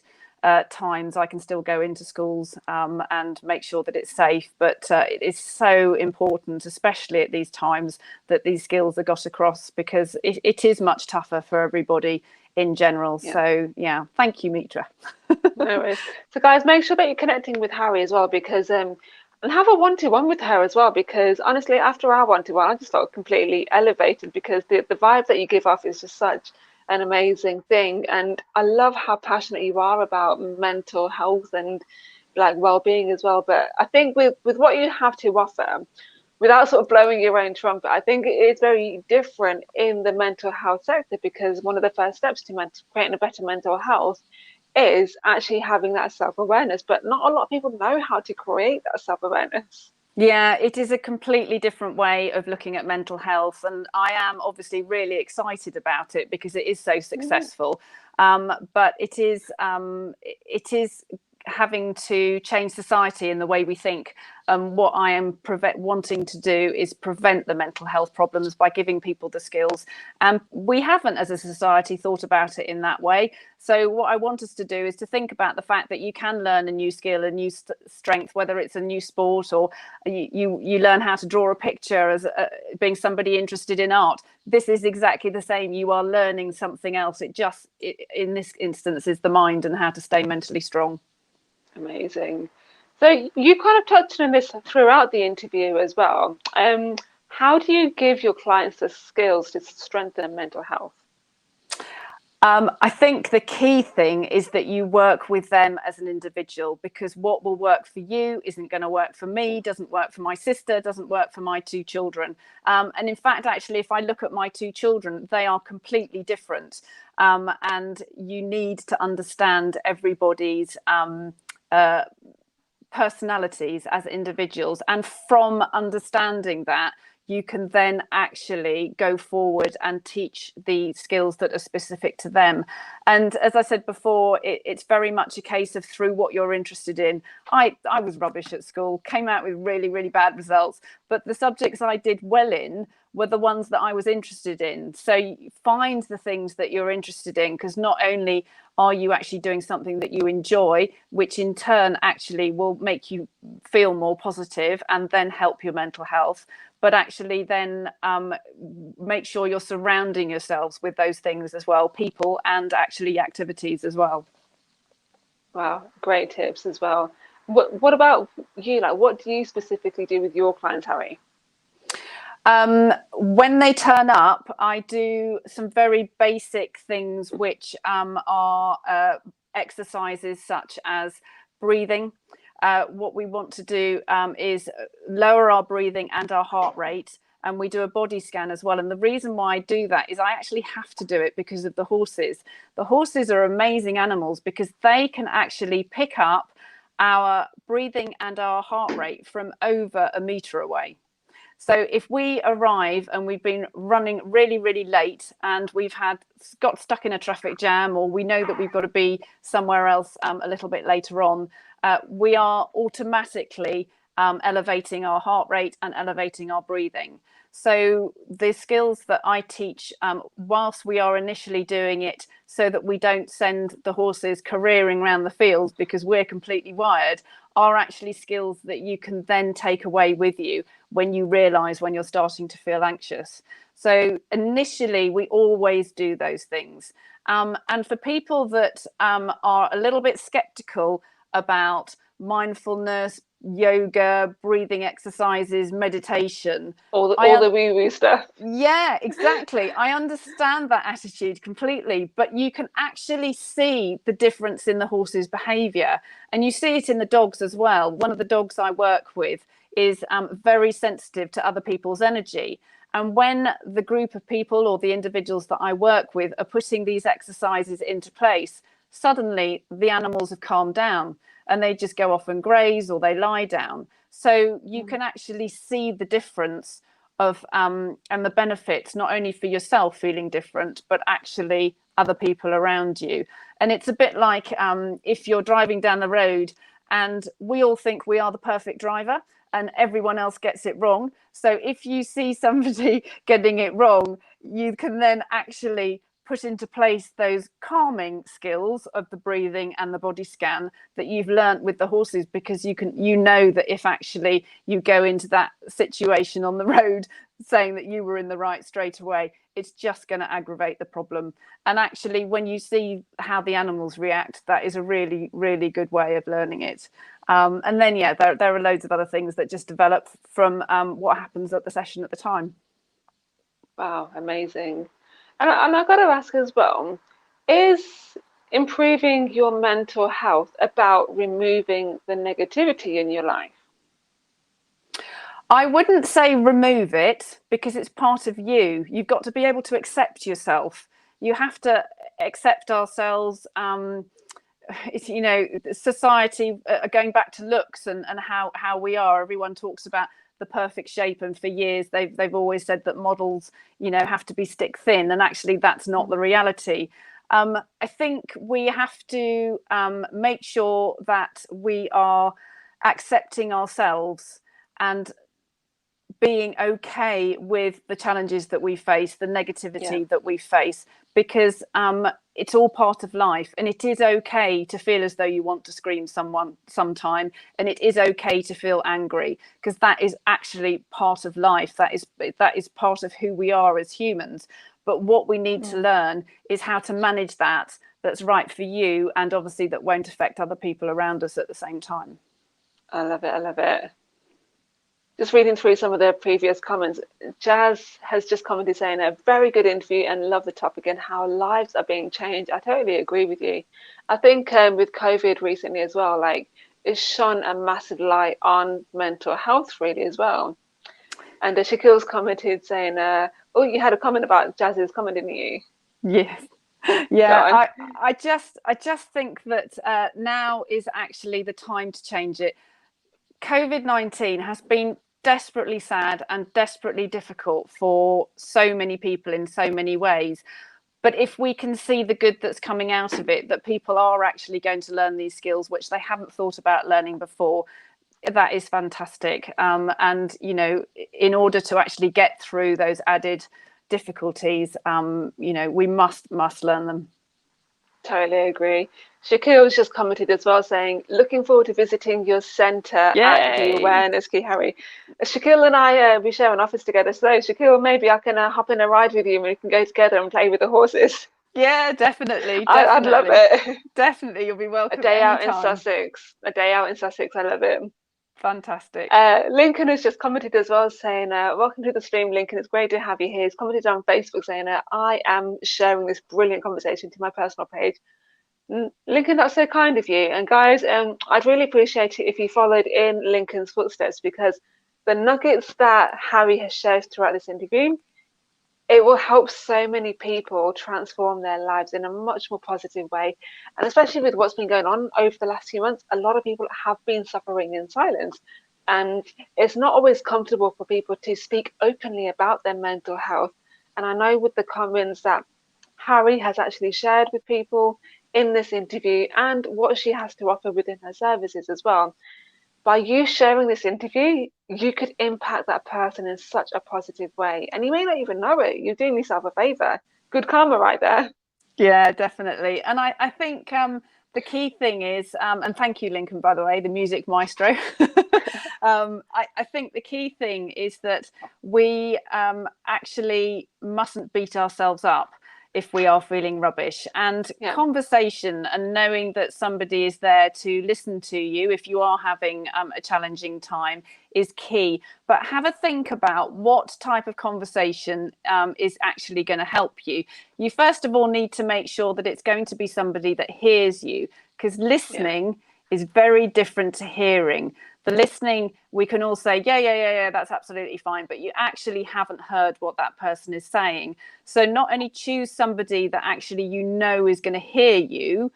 times, I can still go into schools and make sure that it's safe. But it is so important, especially at these times, that these skills are got across, because it is much tougher for everybody in general. Yeah. So yeah, thank you, Mitra. No worries. So guys, make sure that you're connecting with Harry as well, because and have a one-to-one with her as well, because honestly, after our one-to-one, I just felt completely elevated, because the vibe that you give off is just such an amazing thing. And I love how passionate you are about mental health and like well-being as well. But I think with what you have to offer, without sort of blowing your own trumpet, I think it's very different in the mental health sector, because one of the first steps to creating a better mental health is actually having that self-awareness. But not a lot of people know how to create that self-awareness. Yeah, it is a completely different way of looking at mental health, and I am obviously really excited about it because it is so successful. But it is having to change society in the way we think. What I am wanting to do is prevent the mental health problems by giving people the skills. And we haven't, as a society, thought about it in that way. So what I want us to do is to think about the fact that you can learn a new skill, a new strength, whether it's a new sport, or you learn how to draw a picture as being somebody interested in art. This is exactly the same. You are learning something else. In this instance, is the mind and how to stay mentally strong. Amazing. So you kind of touched on this throughout the interview as well. How do you give your clients the skills to strengthen their mental health? I think the key thing is that you work with them as an individual, because what will work for you isn't going to work for me, doesn't work for my sister, doesn't work for my two children. And in fact, actually, if I look at my two children, they are completely different. And you need to understand everybody's personalities as individuals, and from understanding that, you can then actually go forward and teach the skills that are specific to them. And as I said before, it's very much a case of through what you're interested in. I was rubbish at school, came out with really, really bad results, but the subjects I did well in were the ones that I was interested in. So find the things that you're interested in, because not only are you actually doing something that you enjoy, which in turn actually will make you feel more positive and then help your mental health, but actually then make sure you're surrounding yourselves with those things as well, people and actually activities as well. Wow, great tips as well. What about you? Like, what do you specifically do with your clients, Harry? When they turn up, I do some very basic things, which are exercises such as breathing. What we want to do is lower our breathing and our heart rate, and we do a body scan as well. And the reason why I do that is I actually have to do it because of the horses. The horses are amazing animals because they can actually pick up our breathing and our heart rate from over a meter away. So if we arrive and we've been running really, really late and we've got stuck in a traffic jam, or we know that we've got to be somewhere else a little bit later on, we are automatically elevating our heart rate and elevating our breathing. So the skills that I teach, whilst we are initially doing it so that we don't send the horses careering around the fields because we're completely wired, are actually skills that you can then take away with you when you realize when you're starting to feel anxious. So initially, we always do those things. And for people that are a little bit skeptical about mindfulness, yoga, breathing exercises, meditation, All the woo-woo stuff. Yeah, exactly. I understand that attitude completely, but you can actually see the difference in the horse's behavior, and you see it in the dogs as well. One of the dogs I work with is very sensitive to other people's energy. And when the group of people or the individuals that I work with are putting these exercises into place, suddenly the animals have calmed down and they just go off and graze or they lie down. So you can actually see the difference of and the benefits, not only for yourself feeling different, but actually other people around you. And it's a bit like if you're driving down the road and we all think we are the perfect driver and everyone else gets it wrong. So if you see somebody getting it wrong, you can then actually put into place those calming skills of the breathing and the body scan that you've learnt with the horses, because you know that if actually you go into that situation on the road saying that you were in the right straight away, it's just going to aggravate the problem. And actually, when you see how the animals react, that is a really, really good way of learning it. And then, yeah, there are loads of other things that just develop from what happens at the session at the time. Wow, amazing. And I got to ask as well, is improving your mental health about removing the negativity in your life? I wouldn't say remove it, because it's part of you. You've got to be able to accept yourself. You have to accept ourselves. It's, you know, society, going back to looks and how we are. Everyone talks about the perfect shape, and for years they've always said that models, you know, have to be stick thin, and actually that's not the reality. I think we have to make sure that we are accepting ourselves and being okay with the challenges that we face, the negativity that we face, because it's all part of life, and it is okay to feel as though you want to scream sometime, and it is okay to feel angry, because that is actually part of life. That is part of who we are as humans. But what we need to learn is how to manage that's right for you, and obviously that won't affect other people around us at the same time. I love it. I love it. Just reading through some of the previous comments, Jazz has just commented saying a very good interview and love the topic and how lives are being changed. I totally agree with you. I think with COVID recently as well, like it's shone a massive light on mental health really as well. And Shaquille's commented saying, oh, you had a comment about Jazz's comment, didn't you? Yes. Yeah, I just think that now is actually the time to change it. COVID-19 has been desperately sad and desperately difficult for so many people in so many ways. But if we can see the good that's coming out of it, that people are actually going to learn these skills which they haven't thought about learning before, that is fantastic. And you know, in order to actually get through those added difficulties, you know, we must learn them. Totally agree. Shaquille's just commented as well, saying, looking forward to visiting your centre at the Yay. Awareness Key, Harry. Shaquille and I, we share an office together. So, Shaquille, maybe I can hop in a ride with you and we can go together and play with the horses. Yeah, definitely, I'd love definitely. it. Definitely, you'll be A welcome day out in anytime. Sussex. A day out in Sussex. I love it. Fantastic. Lincoln has just commented as well, saying, welcome to the stream, Lincoln. It's great to have you here. He's commented on Facebook saying, I am sharing this brilliant conversation to my personal page. Lincoln, that's so kind of you. And guys, I'd really appreciate it if you followed in Lincoln's footsteps, because the nuggets that Harry has shared throughout this interview, it will help so many people transform their lives in a much more positive way. And especially with what's been going on over the last few months, a lot of people have been suffering in silence. And it's not always comfortable for people to speak openly about their mental health. And I know with the comments that Harry has actually shared with people in this interview and what she has to offer within her services as well. By you sharing this interview, you could impact that person in such a positive way. And you may not even know it. You're doing yourself a favor. Good karma right there. Yeah, definitely. And I think the key thing is, and thank you, Lincoln, by the way, the music maestro. I think the key thing is that we actually mustn't beat ourselves up if we are feeling rubbish. And conversation and knowing that somebody is there to listen to you if you are having a challenging time is key. But have a think about what type of conversation is actually going to help you. You first of all need to make sure that it's going to be somebody that hears you, because listening is very different to hearing. The listening, we can all say, yeah, that's absolutely fine, but you actually haven't heard what that person is saying. So not only choose somebody that actually you know is going to hear you,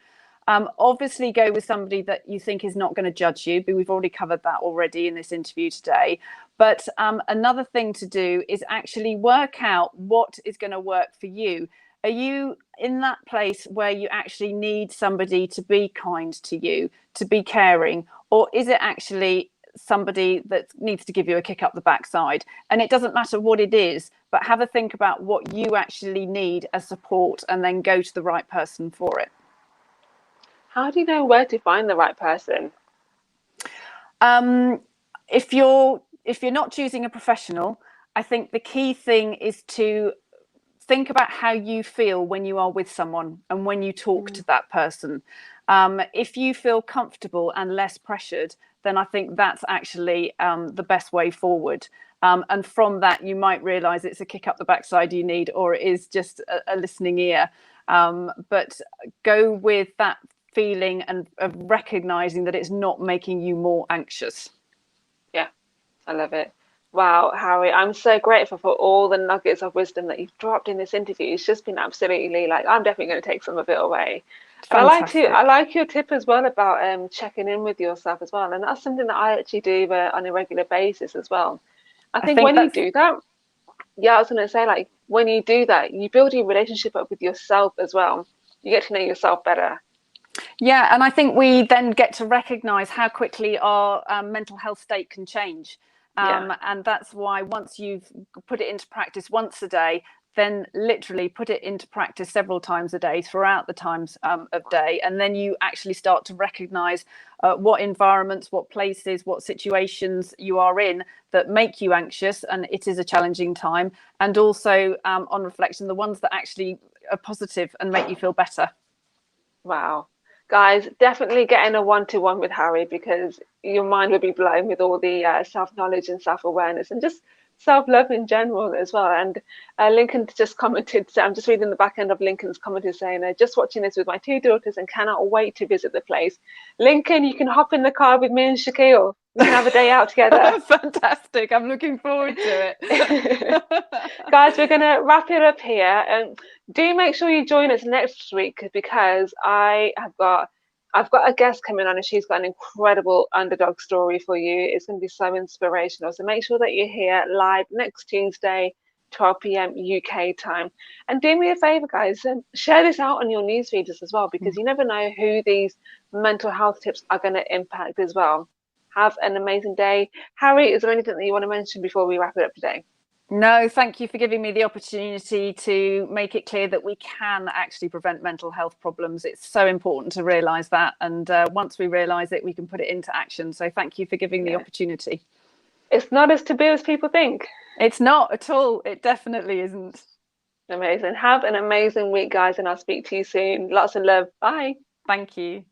obviously go with somebody that you think is not going to judge you, but we've already covered that already in this interview today. But another thing to do is actually work out what is going to work for you. Are you in that place where you actually need somebody to be kind to you, to be caring, or is it actually somebody that needs to give you a kick up the backside? And it doesn't matter what it is, but have a think about what you actually need as support and then go to the right person for it. How do you know where to find the right person? If you're not choosing a professional, I think the key thing is to think about how you feel when you are with someone and when you talk to that person. If you feel comfortable and less pressured, then I think that's actually the best way forward. And from that, you might realize it's a kick up the backside you need, or it is just a listening ear. But go with that feeling and of recognizing that it's not making you more anxious. Yeah, I love it. Wow, Harry, I'm so grateful for all the nuggets of wisdom that you've dropped in this interview. It's just been absolutely, like, I'm definitely going to take some of it away. And Fantastic. I like your tip as well about checking in with yourself as well. And that's something that I actually do on a regular basis as well. I think when you do that, I was going to say, like, when you do that, you build your relationship up with yourself as well. You get to know yourself better. Yeah, and I think we then get to recognize how quickly our mental health state can change. And that's why once you've put it into practice once a day, then literally put it into practice several times a day throughout the times of day. And then you actually start to recognize what environments, what places, what situations you are in that make you anxious. And it is a challenging time. And also on reflection, the ones that actually are positive and make you feel better. Wow. Guys, definitely getting a one-to-one with Harry, because your mind will be blown with all the self-knowledge and self-awareness and just self-love in general as well. And Lincoln just commented, so I'm just reading the back end of Lincoln's comment, saying, just watching this with my two daughters and cannot wait to visit the place. Lincoln, you can hop in the car with me and Shaquille. We can have a day out together. Fantastic. I'm looking forward to it. Guys, we're going to wrap it up here. And do make sure you join us next week, because I have got I've got a guest coming on and she's got an incredible underdog story for you. It's going to be so inspirational. So make sure that you're here live next Tuesday, 12 p.m. UK time. And do me a favor, guys, share this out on your news feeds as well, because you never know who these mental health tips are going to impact as well. Have an amazing day. Harry, is there anything that you want to mention before we wrap it up today? No, thank you for giving me the opportunity to make it clear that we can actually prevent mental health problems. It's so important to realise that. And once we realise it, we can put it into action. So thank you for giving the opportunity. It's not as taboo as people think. It's not at all. It definitely isn't. Amazing. Have an amazing week, guys, and I'll speak to you soon. Lots of love. Bye. Thank you.